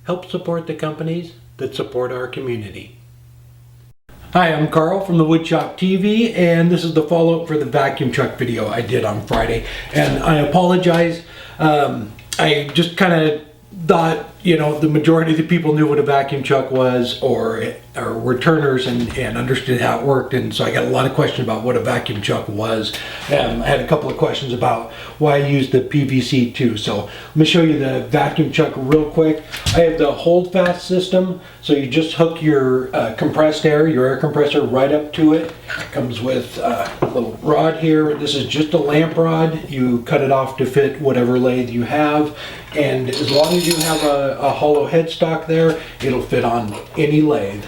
Help support the companies that support our community. Hi, I'm Carl from the Woodshoptv, and this is the follow-up for the vacuum truck video I did on Friday. And I apologize, I just kind of thought, you know, the majority of the people knew what a vacuum truck was or were turners and understood how it worked, and so I got a lot of questions about what a vacuum truck was. I had a couple of questions about why I used the PVC too. So let me show you the vacuum truck real quick. I have the hold fast system, so you just hook your compressed air, your air compressor, right up to it. It comes with a little rod here. This is just a lamp rod. You cut it off to fit whatever lathe you have, and as long as you have a hollow headstock there, it'll fit on any lathe.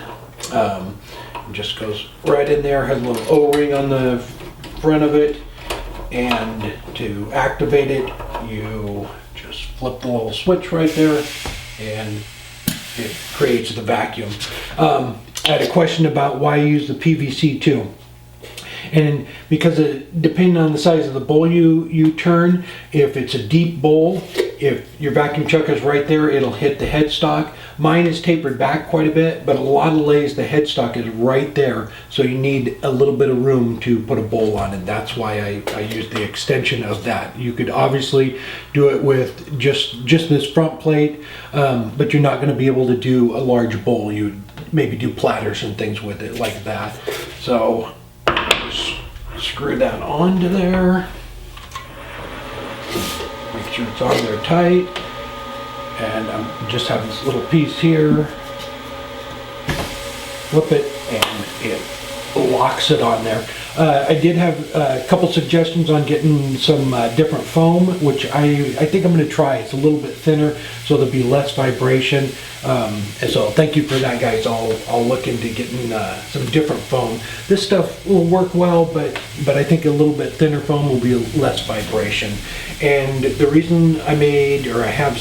It just goes right in there, has a little O-ring on the front of it, and to activate it, you just flip the little switch right there and it creates the vacuum. I had a question about why I use the PVC too. And because depending on the size of the bowl you turn, if it's a deep bowl, if your vacuum truck is right there, it'll hit the headstock. Mine is tapered back quite a bit, but a lot of lathes, the headstock is right there, so you need a little bit of room to put a bowl on, and that's why I use the extension of that. You could obviously do it with just this front plate, but you're not going to be able to do a large bowl. You'd maybe do platters and things with it like that. So just screw that onto there. Make sure it's on there tight. And I just have this little piece here. Flip it and it locks it on there. I did have a couple suggestions on getting some different foam, which I think I'm going to try. It's a little bit thinner, so there'll be less vibration. And so thank you for that, guys. I'll look into getting some different foam. This stuff will work well, but I think a little bit thinner foam will be less vibration. And the reason I have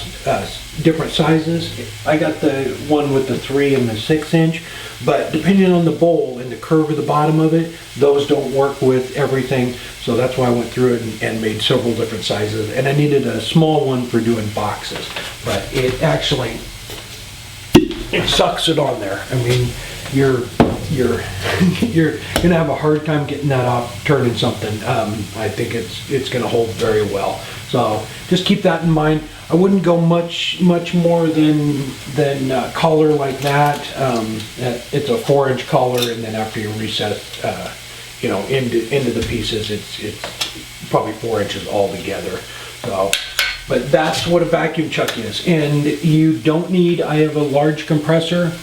different sizes, I got the one with the 3 and the 6 inch, but depending on the bowl and the curve of the bottom of it, those don't work with everything. So that's why I went through it and made several different sizes. And I needed a small one for doing boxes, but it actually, it sucks it on there. I mean, you're gonna have a hard time getting that off turning something. I think it's gonna hold very well. So just keep that in mind. I wouldn't go much more than collar like that. It's a 4-inch collar, and then after you reset, you know, into the pieces, it's probably 4 inches all together. So. But that's what a vacuum chuck is. And you don't need, I have a large compressor,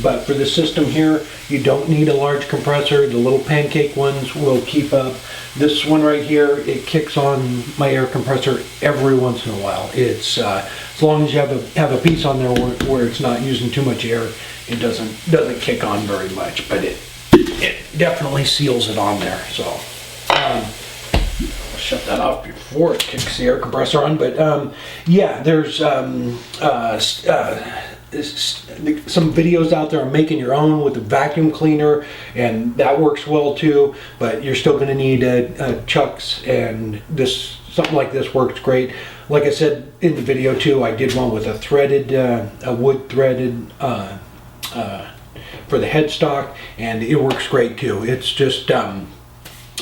but for the system here, you don't need a large compressor. The little pancake ones will keep up. This one right here, it kicks on my air compressor every once in a while. It's as long as you have a piece on there where it's not using too much air, it doesn't kick on very much, but it definitely seals it on there. So shut that off before it kicks the air compressor on. But yeah, there's some videos out there on making your own with a vacuum cleaner, and that works well too, but you're still going to need chucks, and something like this works great. Like I said in the video too, I did one with a wood threaded for the headstock, and it works great too. It's just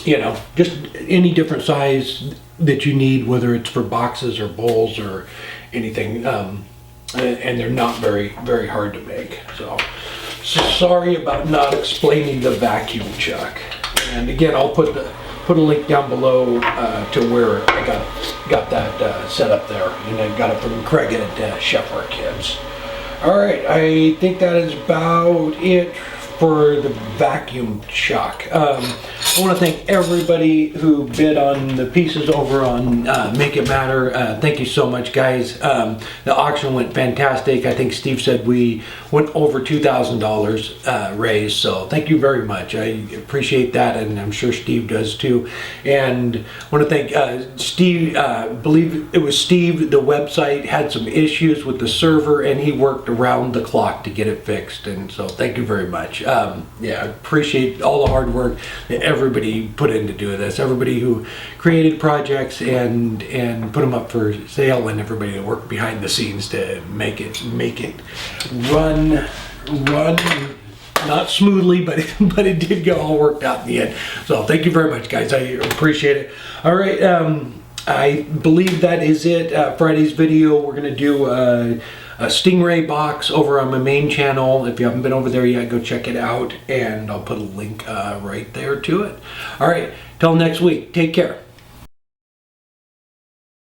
you know, just any different size that you need, whether it's for boxes or bowls or anything, and they're not very hard to make. So sorry about not explaining the vacuum chuck. And again, I'll put a link down below to where I got that set up there, and I got it from Craig at Chef Our Kids. All right, I think that is about it for the vacuum chuck. I want to thank everybody who bid on the pieces over on Make It Matter. Thank you so much, guys. The auction went fantastic. I think Steve said we went over $2,000 raised, so thank you very much. I appreciate that, and I'm sure Steve does too. And I want to thank Steve. I believe it was Steve. The website had some issues with the server, and he worked around the clock to get it fixed, and so thank you very much. Yeah, I appreciate all the hard work that everybody everybody put into doing this. Everybody who created projects and put them up for sale, and everybody that worked behind the scenes to make it run not smoothly, but it did get all worked out in the end. So thank you very much, guys. I appreciate it. All right, I believe that is it. Friday's video, we're gonna do a Stingray box over on my main channel. If you haven't been over there yet, go check it out, and I'll put a link right there to it. All right, till next week, take care.